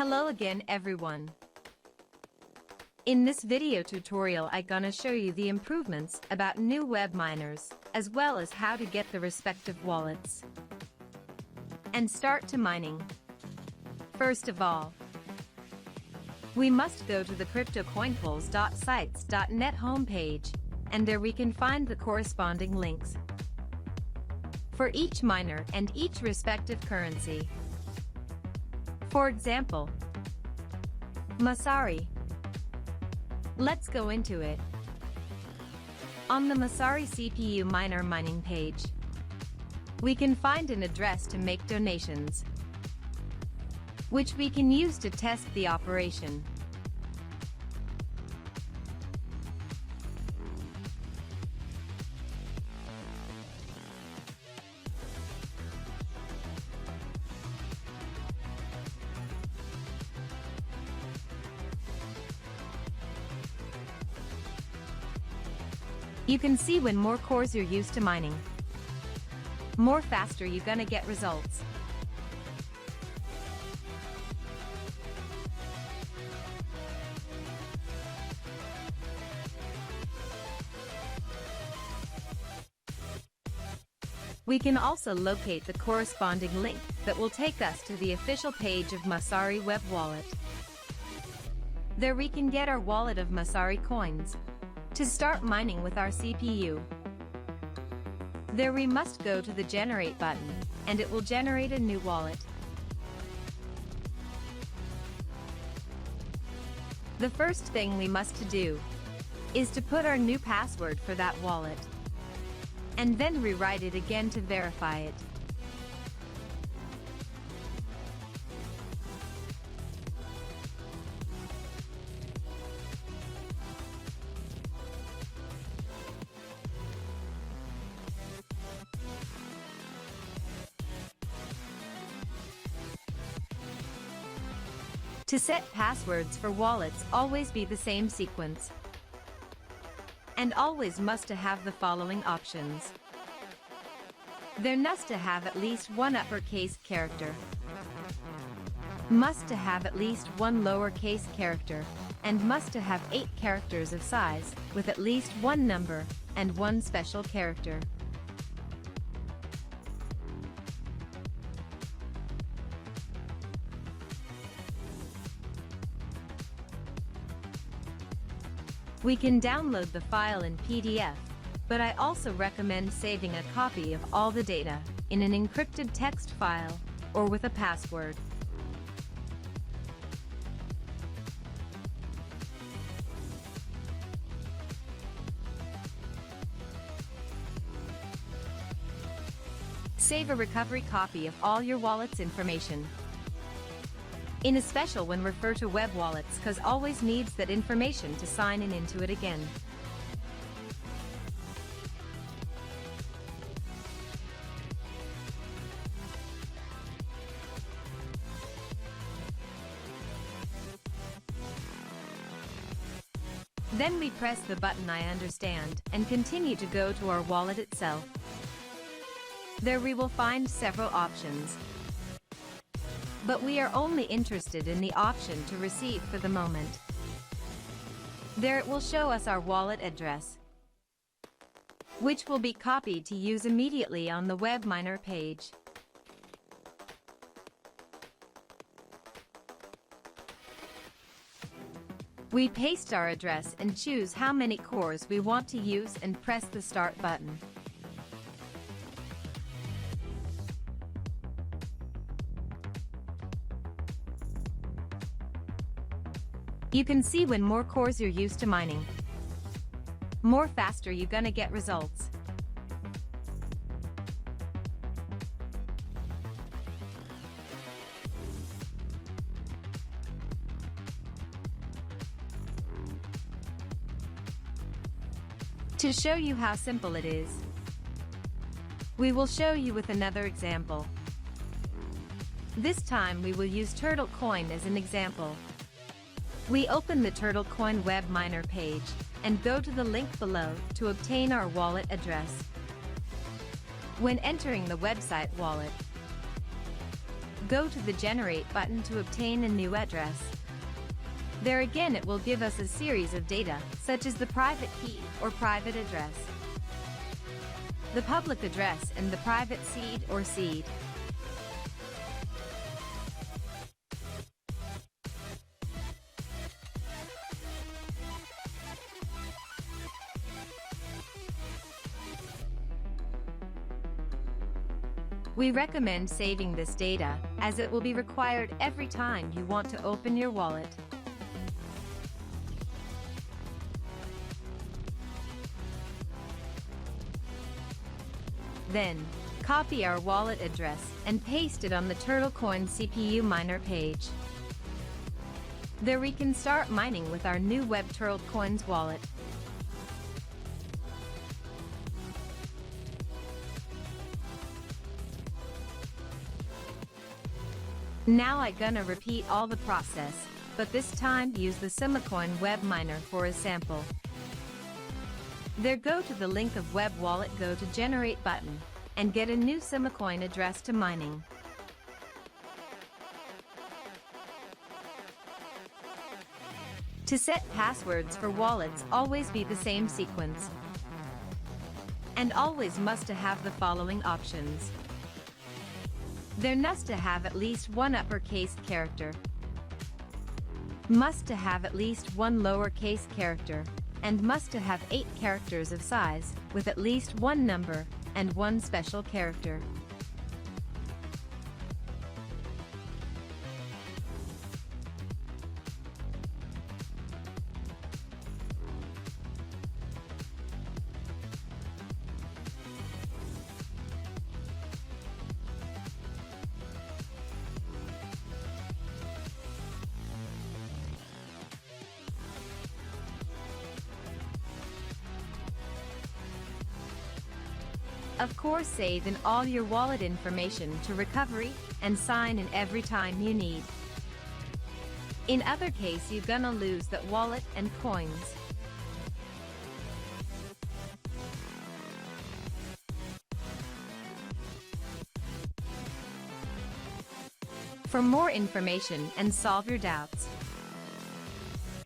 Hello again everyone. In this video tutorial I gonna show you the improvements about new web miners, as well as how to get the respective wallets and start to mining. First of all, we must go to the criptocoinspools.sites.net homepage, and there we can find the corresponding links for each miner and each respective currency. For example, Masari. Let's go into it. On the Masari CPU miner mining page, we can find an address to make donations, which we can use to test the operation. You can see when more cores you're used to mining, more faster you're gonna get results. We can also locate the corresponding link that will take us to the official page of Masari web wallet. There we can get our wallet of Masari coins to start mining with our CPU. There we must go to the generate button, and it will generate a new wallet. The first thing we must do is to put our new password for that wallet, and then rewrite it again to verify it. To set passwords for wallets, always be the same sequence, and always must to have the following options. There must to have at least one uppercase character, must to have at least one lowercase character, and must to have 8 characters of size, with at least one number and one special character. We can download the file in PDF, but I also recommend saving a copy of all the data in an encrypted text file or with a password. Save a recovery copy of all your wallet's information. In a special when refer to web wallets, cause always needs that information to sign in into it again. Then we press the button I understand and continue to go to our wallet itself. There we will find several options, but we are only interested in the option to receive for the moment. There it will show us our wallet address, which will be copied to use immediately on the web miner page. We paste our address and choose how many cores we want to use and press the start button. You can see when more cores you're used to mining, more faster you're gonna get results. To show you how simple it is, we will show you with another example. This time we will use Turtle Coin as an example. We open the Turtle Coin web miner page and go to the link below to obtain our wallet address. When entering the website wallet, Go to the Generate button to obtain a new address. There again it will give us a series of data, such as the private key or private address, the public address and the private seed or seed. We recommend saving this data, as it will be required every time you want to open your wallet. Then, copy our wallet address and paste it on the TurtleCoin CPU miner page. There we can start mining with our new Web TurtleCoins wallet. Now I'm gonna repeat all the process, but this time use the Simocoin web miner for a sample. There go to the link of web wallet, go to Generate button, and get a new Simocoin address to mining. To set passwords for wallets, always be the same sequence. And always must to have the following options. There must to have at least one uppercase character, must to have at least one lowercase character, and must to have 8 characters of size, with at least one number, and one special character. Of course, save in all your wallet information to recovery and sign in every time you need. In other case, you're gonna lose that wallet and coins. For more information and solve your doubts,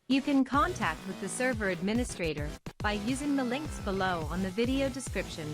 you can contact with the server administrator by using the links below on the video description.